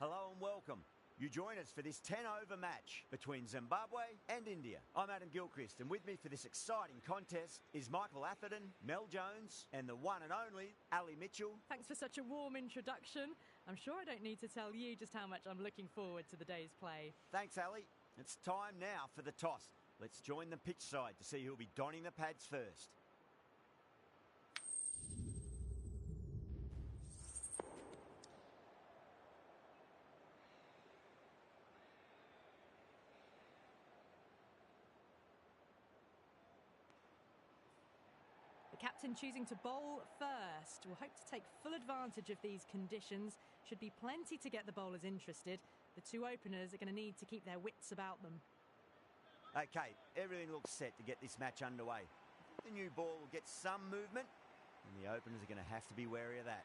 Hello and welcome. You join us for this 10-over match between Zimbabwe and India. I'm Adam Gilchrist, and with me for this exciting contest is Michael Atherton, Mel Jones, and the one and only Ali Mitchell. Thanks for such a warm introduction. I'm sure I don't need to tell you just how much I'm looking forward to the day's play. Thanks, Ali. It's time now for the toss. Let's join the pitch side to see who'll be donning the pads first. The captain choosing to bowl first. We'll hope to take full advantage of these conditions. Should be plenty to get the bowlers interested. The two openers are going to need to keep their wits about them. Okay, everything looks set to get this match underway. The new ball will get some movement, and the openers are going to have to be wary of that.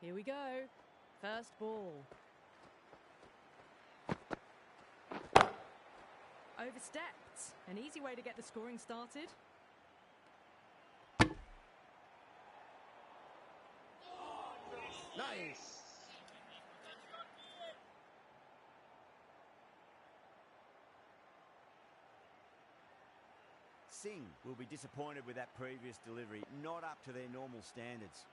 Here we go. First ball. Overstepped. An easy way to get the scoring started. Nice. Singh will be disappointed with that previous delivery, not up to their normal standards.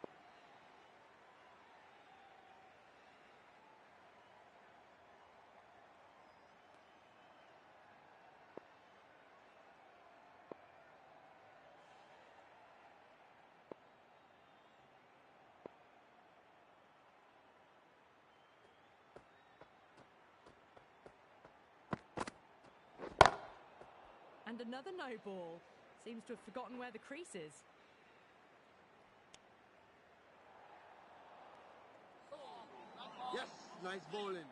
And another no ball. Seems to have forgotten where the crease is. Yes, nice bowling.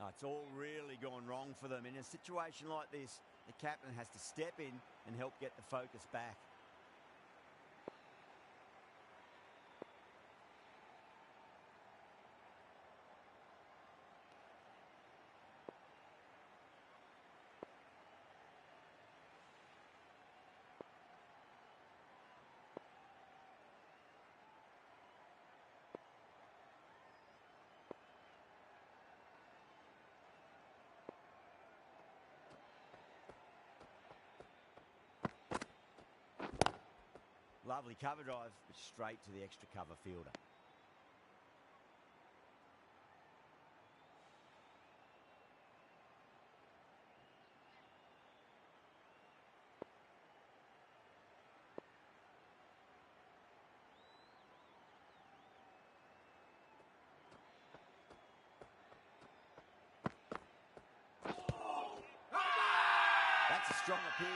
Oh, it's all really gone wrong for them. In a situation like this, the captain has to step in and help get the focus back. Lovely cover drive, but straight to the extra cover fielder. That's a strong appeal.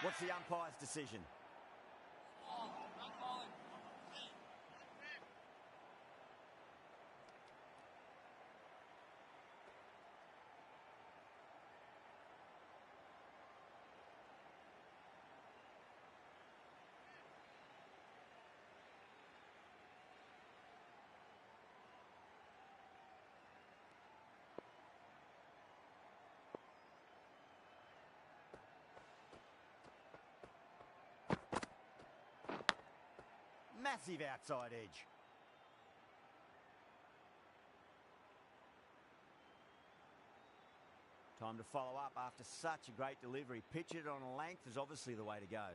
What's the umpire's decision? Massive outside edge. Time to follow up after such a great delivery. Pitch it on a length is obviously the way to go.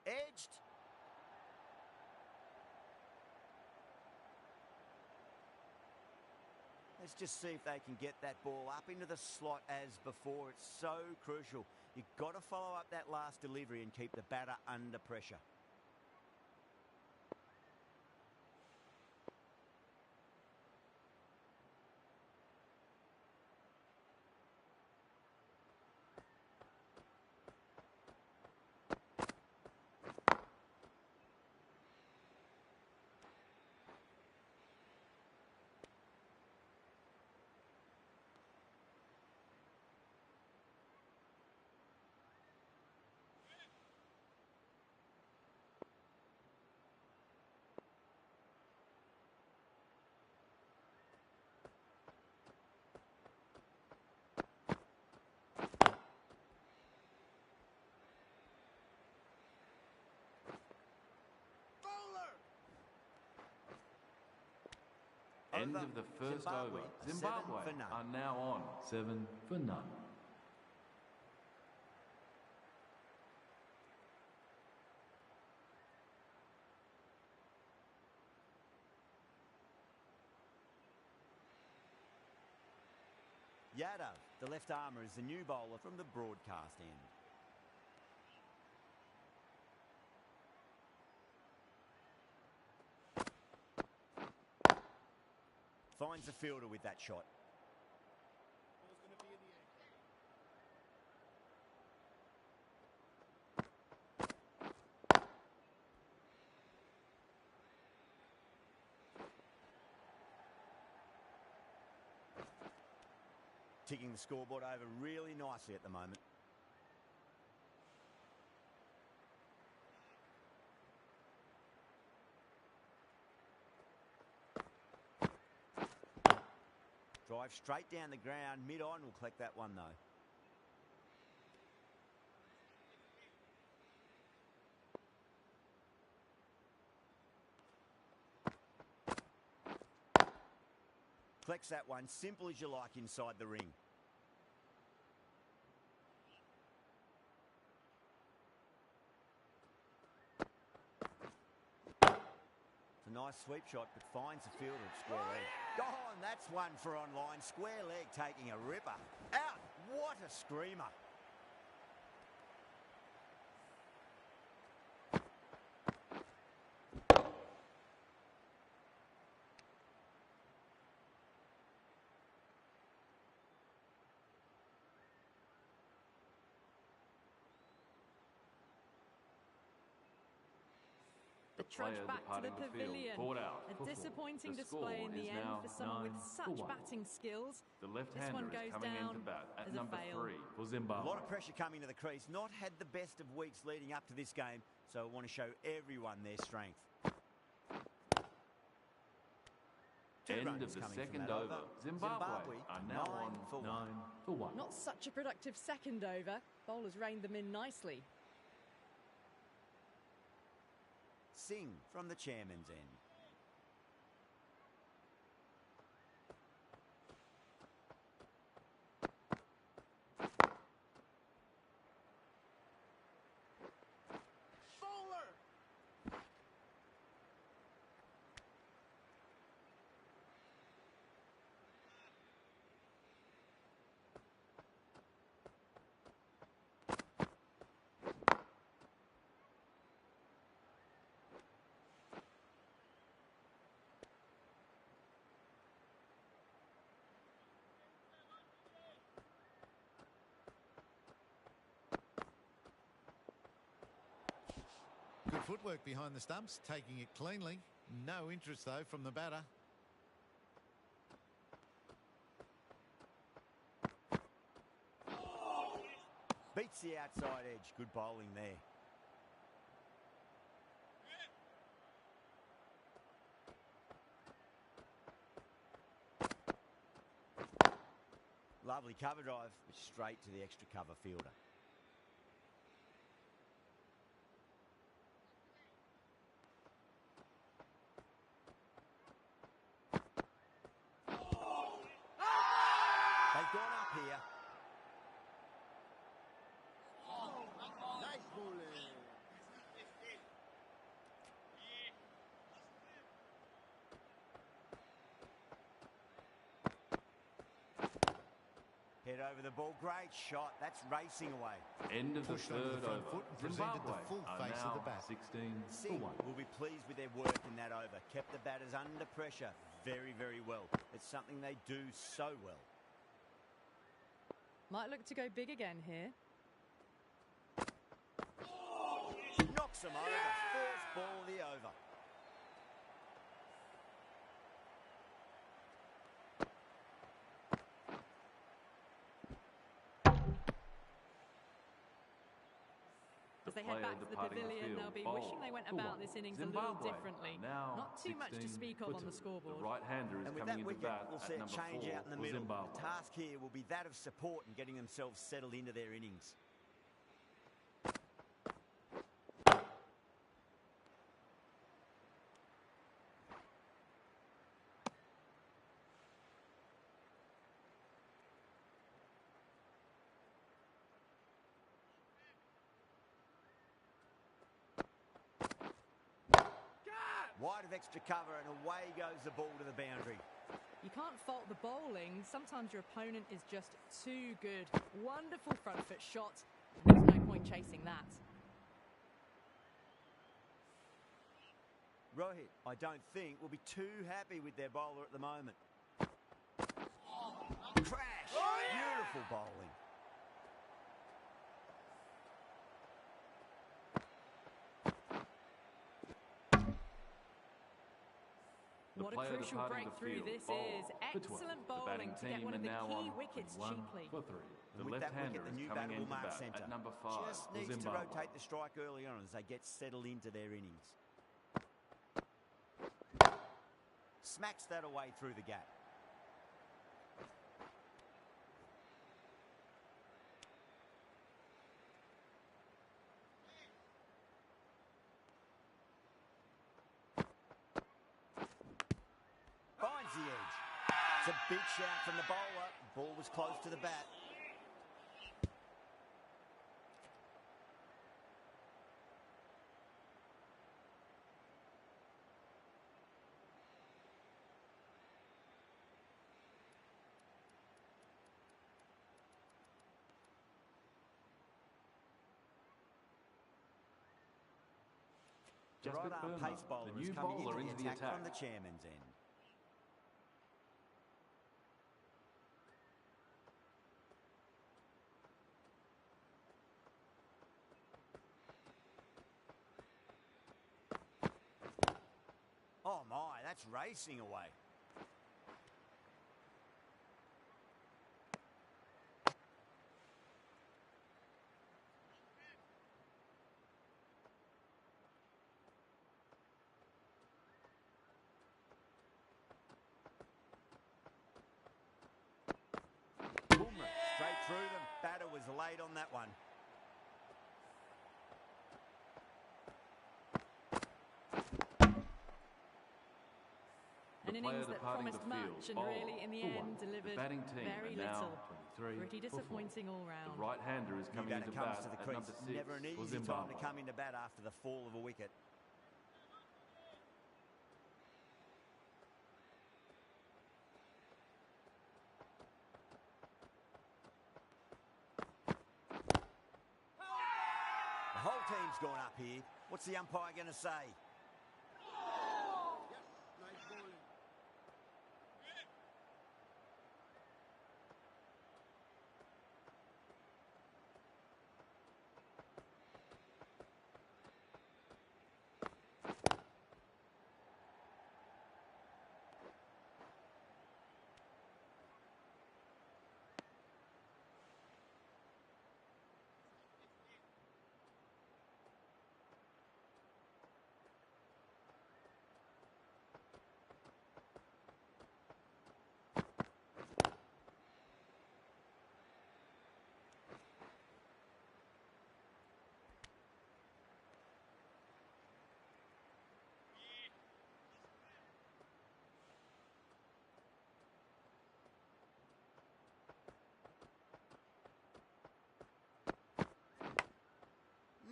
Edged. Let's just see if they can get that ball up into the slot as before. It's so crucial. You've got to follow up that last delivery and keep the batter under pressure. End of the first over. Zimbabwe are now on 7 for none. Yadav, the left armour, is the new bowler from the broadcast end. Finds the fielder with that shot. Ticking the scoreboard over really nicely at the moment. Drive straight down the ground, mid-on, will collect that one though. Collects that one, simple as you like inside the ring. It's a nice sweep shot, but finds the fielder at square leg. Go on, that's one for online. Square leg taking a ripper. Out! What a screamer. The trudge back to the pavilion. A disappointing display in the end for someone with such batting skills. The left-hander is coming in to bat at number 3 for Zimbabwe. A lot of pressure coming to the crease. Not had the best of weeks leading up to this game, so I want to show everyone their strength. End of the second over. Zimbabwe are now on 9 for 1. Not such a productive second over. Bowlers reined them in nicely. Singh from the chairman's end. Good footwork behind the stumps, taking it cleanly. No interest, though, from the batter. Beats the outside edge. Good bowling there. Lovely cover drive, but straight to the extra cover fielder. They've gone up here. Nice bowling. Head over the ball. Great shot. That's racing away. End of the Pushed over the third front over. foot and presented the Zimbabwe full are face of now the bat. 16 for ZIM 1. will be pleased with their work in that over. Kept the batters under pressure very, very well. It's something they do so well. Might look to go big again here. Knocks them over. First ball of the over. As they head back to the pavilion, they'll be wishing they went about this innings a little differently. Not too much to speak of on the scoreboard. The right-hander is And with coming that into wicket, bat we'll at see a number change 4 out in the for middle. Zimbabwe. The task here will be that of support and getting themselves settled into their innings. Wide of extra cover and away goes the ball to the boundary. You can't fault the bowling. Sometimes your opponent is just too good. Wonderful front foot shot. There's no point chasing that. Rohit, I don't think, will be too happy with their bowler at the moment. Crash! Beautiful bowling. What a crucial breakthrough this is. Excellent bowling to get one of the key wickets cheaply. For 3. The And with that left-hander wicket, the is new batter coming will into mark bat centre. at number 5 Just for needs to Zimbabwe. rotate the strike early on as they get settled into their innings. Smacks that away through the gap. Finds the edge. It's a big shout from the bowler. Ball was close to the bat. The Just right-arm Burma, pace bowler the is new coming bowler into the attack from the attack. chairman's end. Oh my, that's racing away. Boomerang, straight through them. Batter was late on that one. An innings that promised much and bowler really, in the for 1. end, delivered The batting team very are now little. 23 Pretty for 4. disappointing all round. The right-hander is New coming batter into comes bat to the at crease. number 6 Never an for easy time Zimbabwe. to come into bat after the fall of a wicket. The whole team's gone up here. What's the umpire going to say? Yes, nice bowling.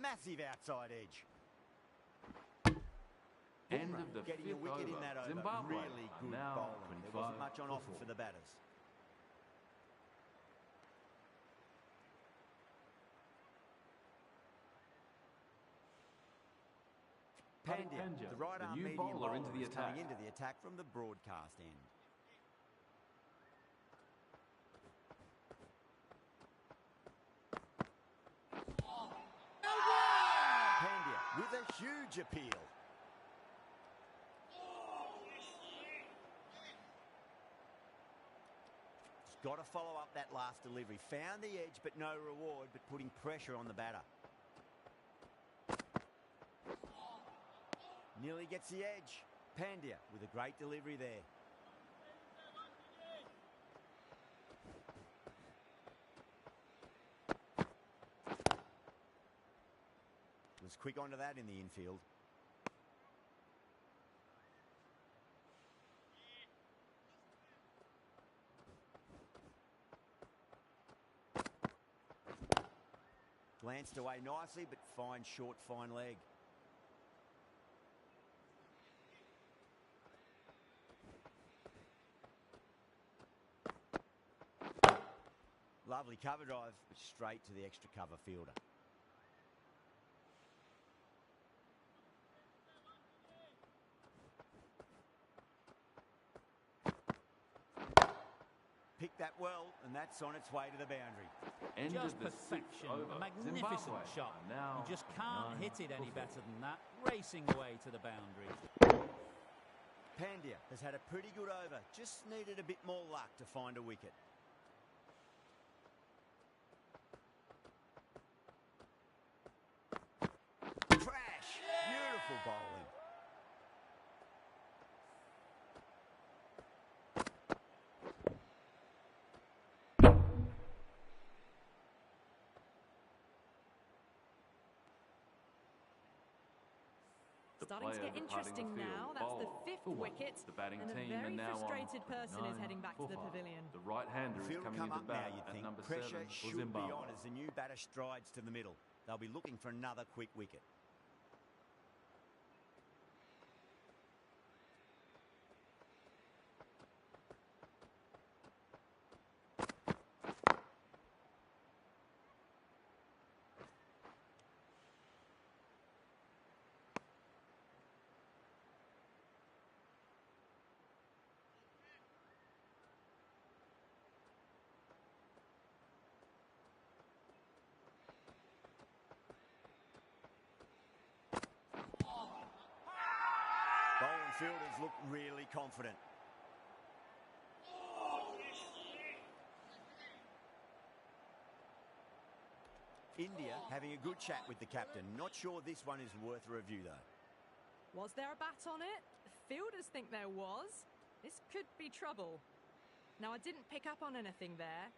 Massive outside edge. End of the Getting a 5th wicket over. in that over. Zimbabwe Really are good now bowling. There wasn't 25 much on for offer 4. for the batters. Pandya, the right arm new medium bowler bowler, into the is coming attack. into the attack from the broadcast end. Pandya with a huge appeal. He's got to follow up that last delivery. Found the edge, but no reward, but putting pressure on the batter. Nearly gets the edge. Pandya with a great delivery there. Was quick onto that in the infield. Glanced away nicely, but fine short, fine leg. Lovely cover drive, but straight to the extra cover fielder. Picked that well, and that's on its way to the boundary. Just perfection, a magnificent shot. Now You just can't hit it any better than that. Racing away to the boundary. Pandya has had a pretty good over, just needed a bit more luck to find a wicket. Crash! Beautiful bowling. Starting to get interesting now. That's the fifth wicket. The batting and a team very are now frustrated on person is heading back to the 9-5. pavilion. The right-hander is Field will coming come into up now, bat you'd at think. number 7 Pressure for should be Zimbabwe. on as the new batter strides to the middle. They'll be looking for another quick wicket. Bowling fielders look really confident. India having a good chat with the captain. Not sure this one is worth a review though. Was there a bat on it? Fielders think there was. This could be trouble. Now, I didn't pick up on anything there.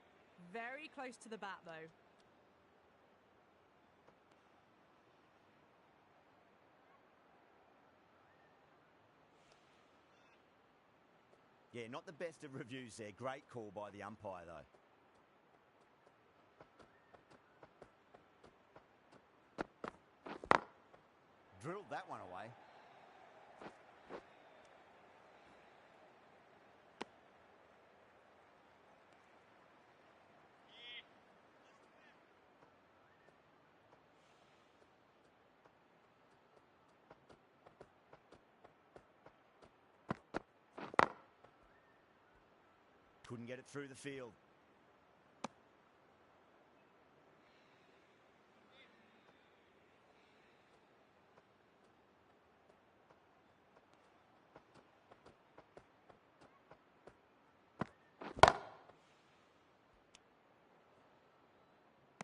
Very close to the bat, though. Yeah, not the best of reviews there. Great call by the umpire though. Drilled that one away. Couldn't get it through the field.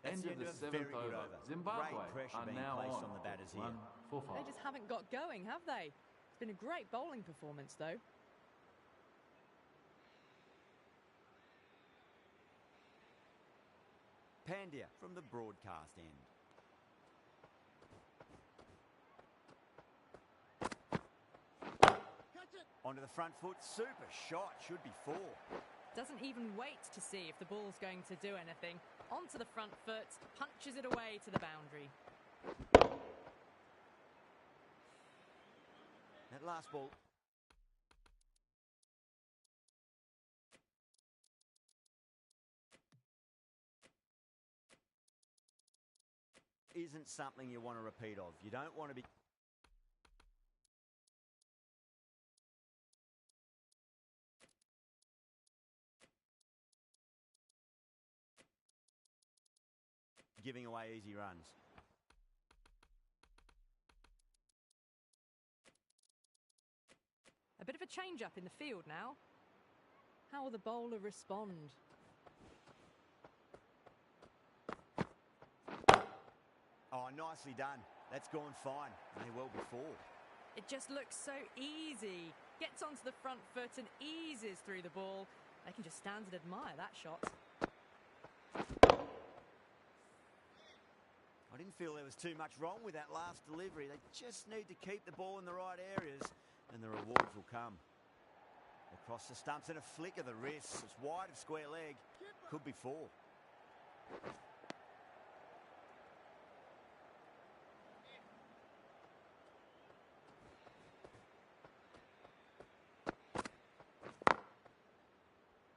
End of the seventh over. Zimbabwe Great pressure are being now placed on the batters here. 1-4-5. They just haven't got going, have they? It's been a great bowling performance, though. Pandya from the broadcast end. Onto the front foot, super shot, should be 4. Doesn't even wait to see if the ball's going to do anything. Onto the front foot, punches it away to the boundary. That last ball. Isn't something you want to repeat of. You don't want to be giving away easy runs. A bit of a change-up in the field now. How will the bowler respond? Oh, nicely done. That's gone fine. May well before. It just looks so easy. Gets onto the front foot and eases through the ball. They can just stand and admire that shot. I didn't feel there was too much wrong with that last delivery. They just need to keep the ball in the right areas and the rewards will come. Across the stumps and a flick of the wrist. It's wide of square leg. Could be four.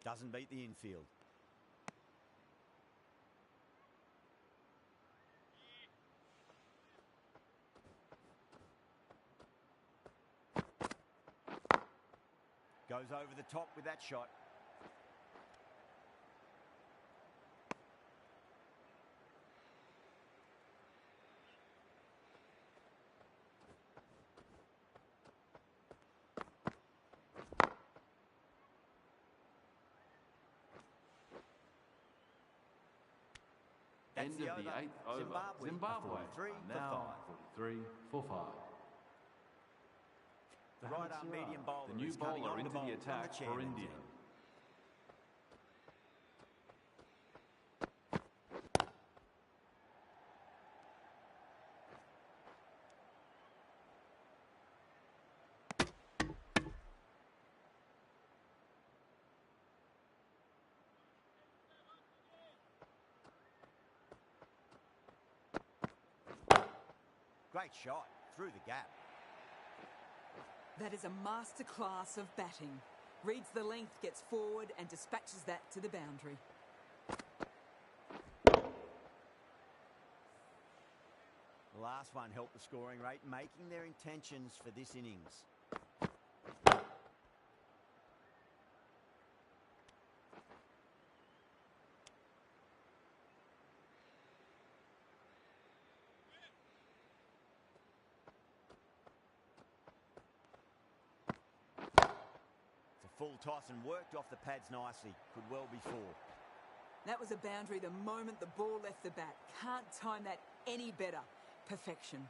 Doesn't beat the infield. Goes over the top with that shot. End of the 8th over. Zimbabwe now 43 for 5. The right arm medium bowler. The new bowler into the attack for India. Great shot through the gap. That is a masterclass of batting. Reads the length, gets forward and dispatches that to the boundary. The last one helped the scoring rate, making their intentions for this innings. Full toss and worked off the pads nicely. Could well be four. That was a boundary the moment the ball left the bat. Can't time that any better. Perfection.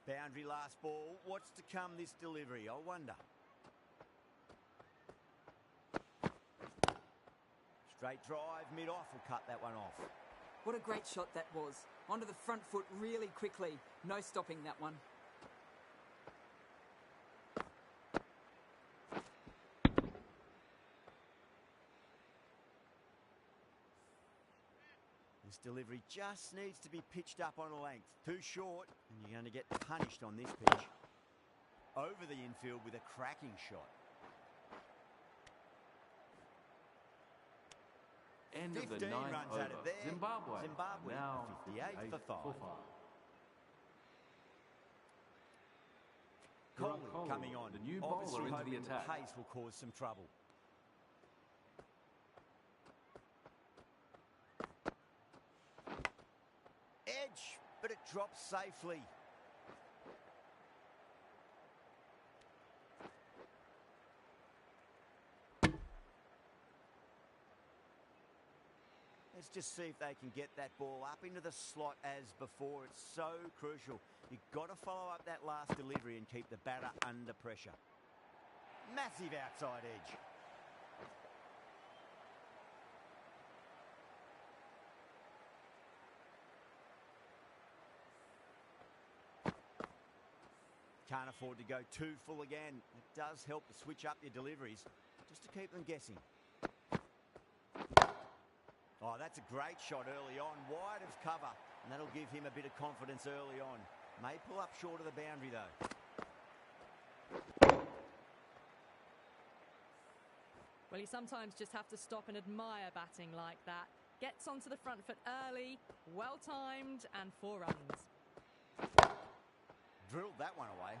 Boundary last ball. What's to come this delivery, I wonder. Straight drive, mid-off will cut that one off. What a great shot that was. Onto the front foot really quickly. No stopping that one. This delivery just needs to be pitched up on a length. Too short, and you're going to get punished on this pitch. Over the infield with a cracking shot. End of the 15 9th runs over. out of there. Zimbabwe now 58 for 5. 5. Kohli coming on. The new Obviously bowler into hoping the attack. Pace will cause some trouble. Edge, but it drops safely. Let's just see if they can get that ball up into the slot as before. It's so crucial. You've got to follow up that last delivery and keep the batter under pressure. Massive outside edge. Can't afford to go too full again. It does help to switch up your deliveries just to keep them guessing. Oh, that's a great shot early on, wide of cover, and that'll give him a bit of confidence early on. May pull up short of the boundary, though. Well, you sometimes just have to stop and admire batting like that. Gets onto the front foot early, well-timed, and 4 runs. drilled that one away.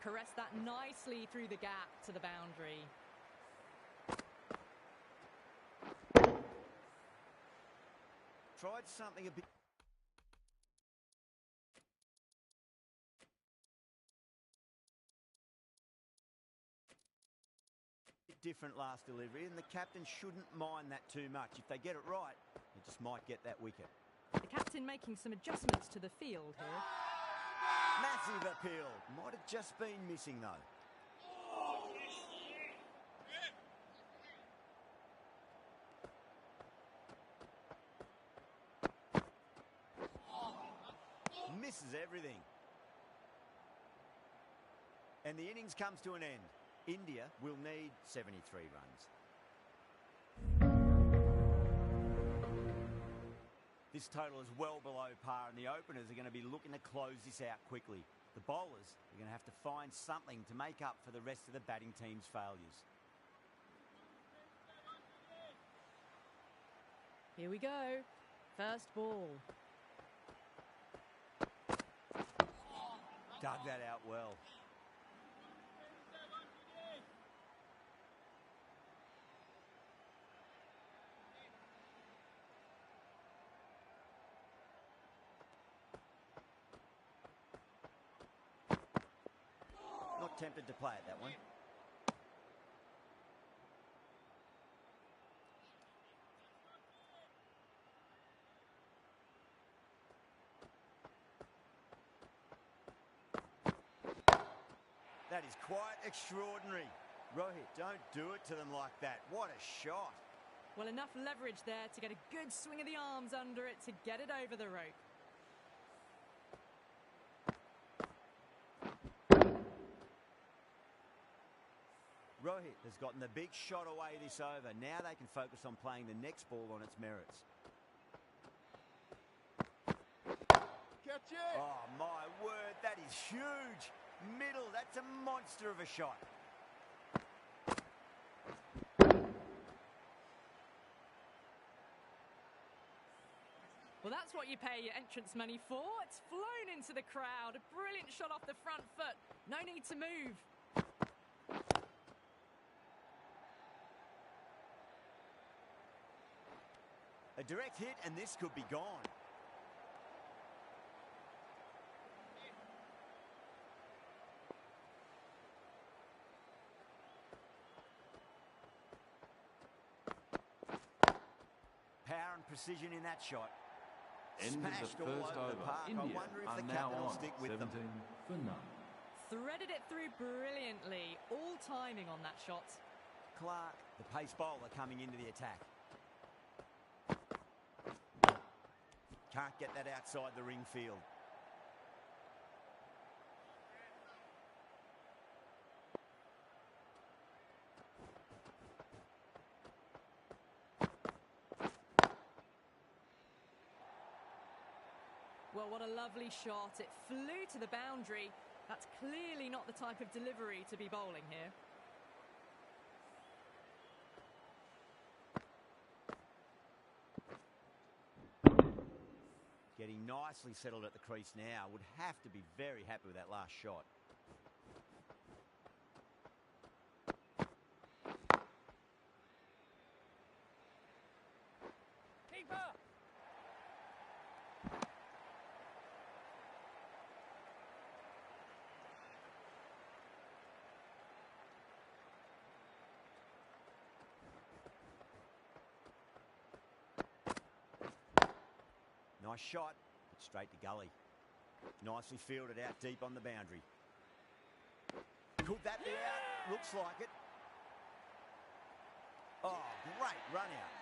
Caressed that nicely through the gap to the boundary. Tried something a bit different last delivery, and the captain shouldn't mind that too much. If they get it right, they just might get that wicket. The captain making some adjustments to the field here. Massive appeal. Might have just been missing though. Misses everything. And the innings comes to an end. India will need 73 runs. This total is well below par, and the openers are going to be looking to close this out quickly. The bowlers are going to have to find something to make up for the rest of the batting team's failures. Here we go. First ball. Dug that out well. Not tempted to play it, that one. That is quite extraordinary. Rohit, don't do it to them like that. What a shot. Well, enough leverage there to get a good swing of the arms under it to get it over the rope. Rohit has gotten the big shot away this over. Now they can focus on playing the next ball on its merits. Catch it! Oh, my word, that is huge. Middle, that's a monster of a shot. Well, that's what you pay your entrance money for. It's flown into the crowd. A brilliant shot off the front foot. No need to move. A direct hit, and this could be gone. Power and precision in that shot. End of Smashed the all first over the over. park. I India wonder if are the now captain will on stick with 17 them. for none. Threaded it through brilliantly. All timing on that shot. Clark, the pace bowler, coming into the attack. Can't get that outside the ring field. Well, what a lovely shot. It flew to the boundary. That's clearly not the type of delivery to be bowling here. Getting nicely settled at the crease now. Would have to be very happy with that last shot. Keeper! Nice shot, but straight to gully. Nicely fielded out deep on the boundary. Could that be out? Looks like it. Oh, great run out.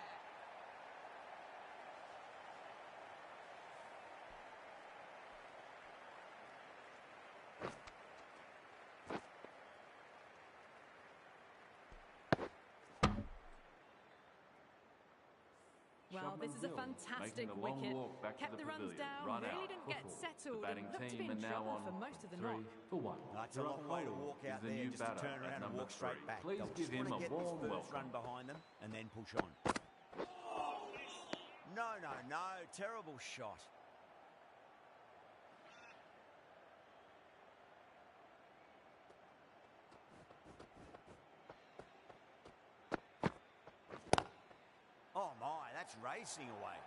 Well, this is a fantastic wicket. Kept the runs down, really didn't get settled. The batting Looked to be team in are now trouble on for most of the 3 knock. for 1. That's a long way to walk out there just to turn around and walk straight back. Please They'll give just him want to a get this warm first run welcome. behind them and then push on. No, terrible shot. Oh my, that's racing away.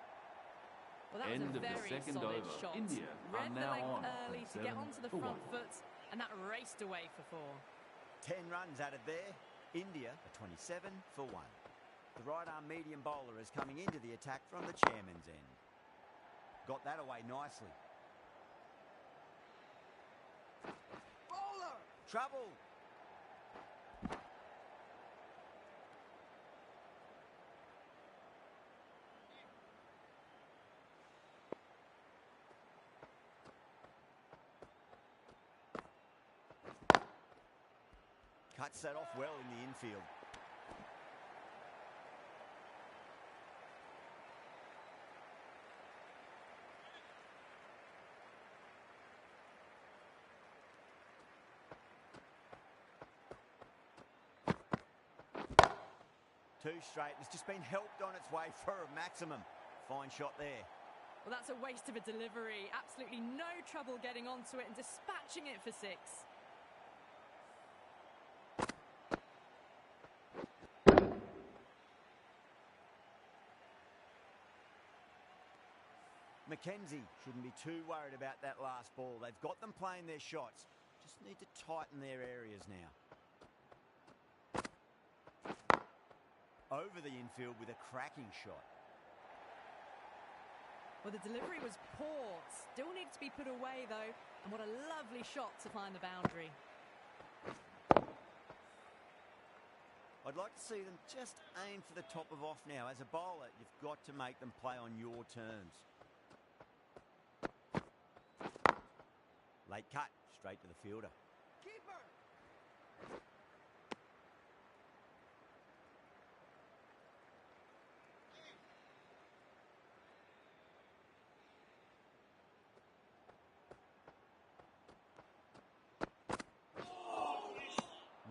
Well, that End was a of the very second solid over. shot. India are Read the now length on early to get 27 onto the for front 1. foot, and that raced away for 4. 10 runs added there. India are 27 for 1. The right arm medium bowler is coming into the attack from the chairman's end. Got that away nicely. Bowler! Trouble. Cuts that off well in the infield. Too straight. It's just been helped on its way for a maximum. Fine shot there. Well, that's a waste of a delivery. Absolutely no trouble getting onto it and dispatching it for 6. Mackenzie shouldn't be too worried about that last ball. They've got them playing their shots. Just need to tighten their areas now. Over the infield with a cracking shot. Well, the delivery was poor. Still needs to be put away, though. And what a lovely shot to find the boundary. I'd like to see them just aim for the top of off now. As a bowler, you've got to make them play on your terms. Late cut, straight to the fielder. Keeper!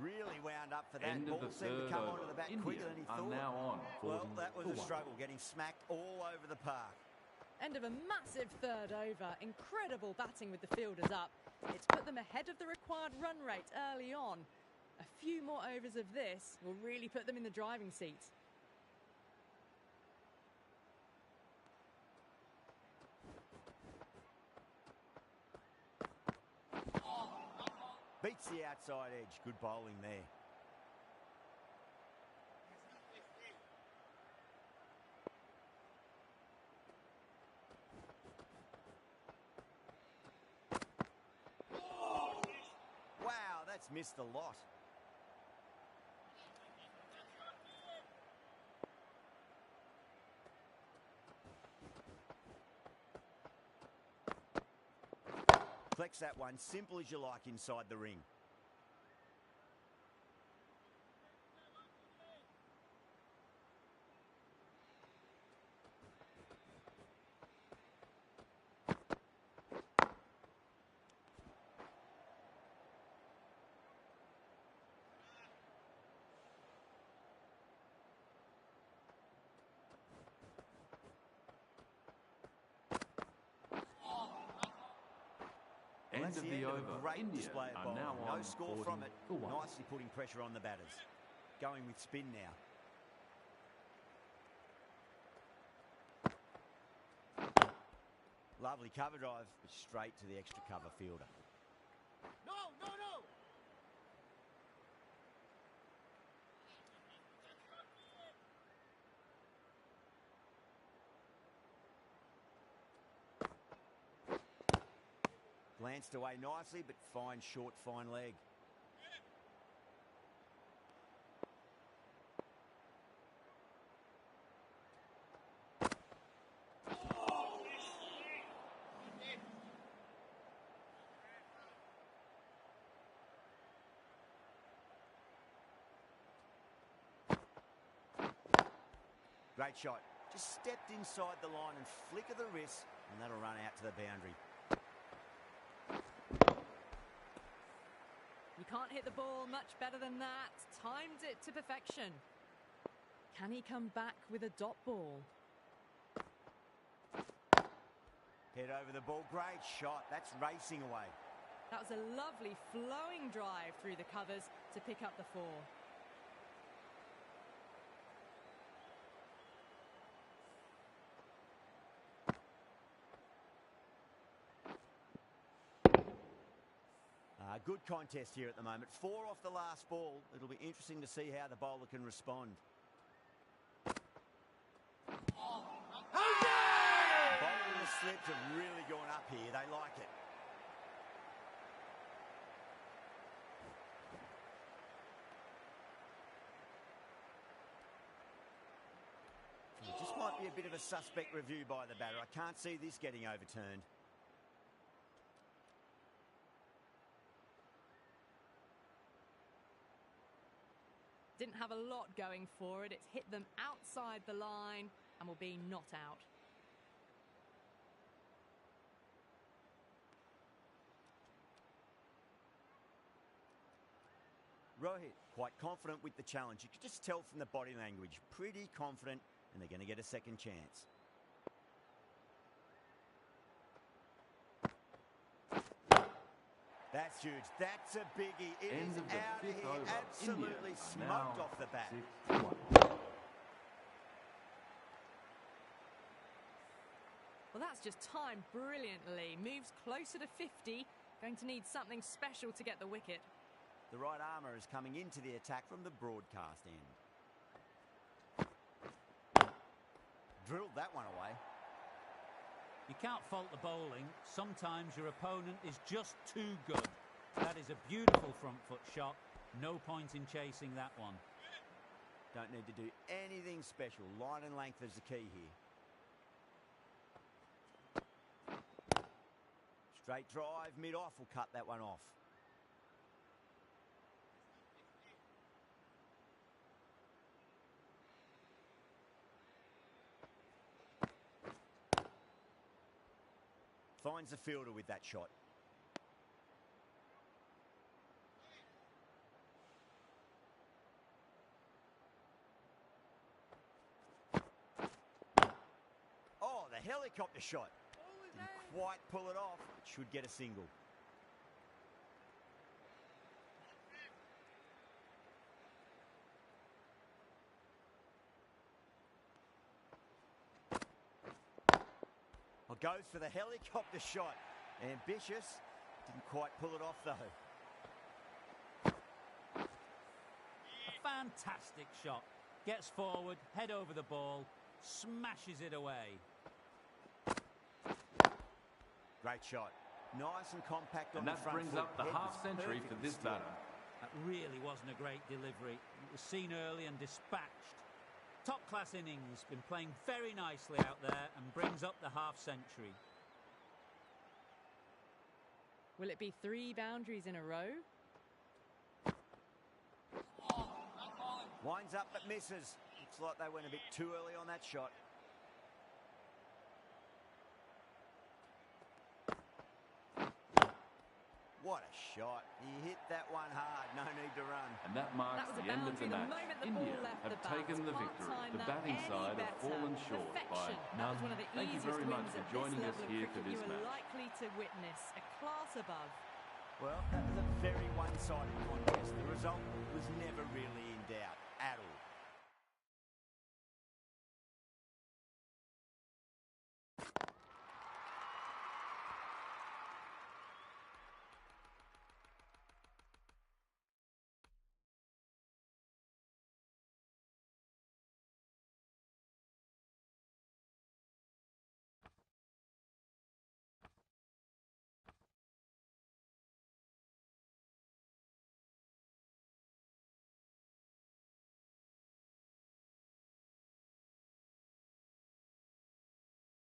Really wound up for that. End of Ball the seemed to third come over. onto the bat India quicker than he are thought. now on Well, 40 that was for a 1. struggle, getting smacked all over the park. End of a massive third over. Incredible batting with the fielders up. It's put them ahead of the required run rate early on. A few more overs of this will really put them in the driving seat. Beats the outside edge. Good bowling there. Wow, that's missed a lot. Flex that one, simple as you like inside the ring. End That's of the the end of over. a great India display of are bowling. now No on score 40 from it. for 1. Nicely putting pressure on the batters. Going with spin now. Lovely cover drive, but straight to the extra cover fielder. No, no, no! Glanced away nicely, but fine short, fine leg. Great shot. Just stepped inside the line and flicker the wrist, and that'll run out to the boundary. You can't hit the ball much better than that. Timed it to perfection. Can he come back with a dot ball? Head over the ball. Great shot. That's racing away. That was a lovely flowing drive through the covers to pick up the 4. good contest here at the moment. 4 off the last ball. It'll be interesting to see how the bowler can respond. Bowler and the slips have really gone up here. They like it. It just might be a bit of a suspect review by the batter. I can't see this getting overturned. Didn't have a lot going for it. It's hit them outside the line and will be not out. Rohit, quite confident with the challenge. You could just tell from the body language. Pretty confident, and they're going to get a second chance. That's huge. That's a biggie. It is out of here. Absolutely smoked off the bat. Well, that's just timed brilliantly. Moves closer to 50. Going to need something special to get the wicket. The right armour is coming into the attack from the broadcast end. Drilled that one away. You can't fault the bowling. Sometimes your opponent is just too good. That is a beautiful front foot shot. No point in chasing that one. Don't need to do anything special. Line and length is the key here. Straight drive, mid-off will cut that one off. Finds the fielder with that shot. Oh, the helicopter shot. Didn't quite pull it off. Should get a single. Well, goes for the helicopter shot. Ambitious. Didn't quite pull it off, though. A fantastic shot. Gets forward, head over the ball, smashes it away. Great shot. Nice and compact on And the that front brings foot. up the Head half was century perfect for and this still. batter. That really wasn't a great delivery. It was seen early and dispatched. Top-class innings. Been playing very nicely out there and brings up the half century. Will it be 3 boundaries in a row? Winds up but misses. Looks like they went a bit too early on that shot. What a shot. He hit that one hard. No need to run. And that marks That was a the end of the boundary the match. moment the India ball left have the bat. taken the Can't victory. time The that batting any side have better. fallen short by Perfection. That none. was one of the Thank you easiest very much wins for at joining this us level of here for cricket this you were match. likely to witness. A class above. Well, that was a very one-sided contest. The result was never really in doubt.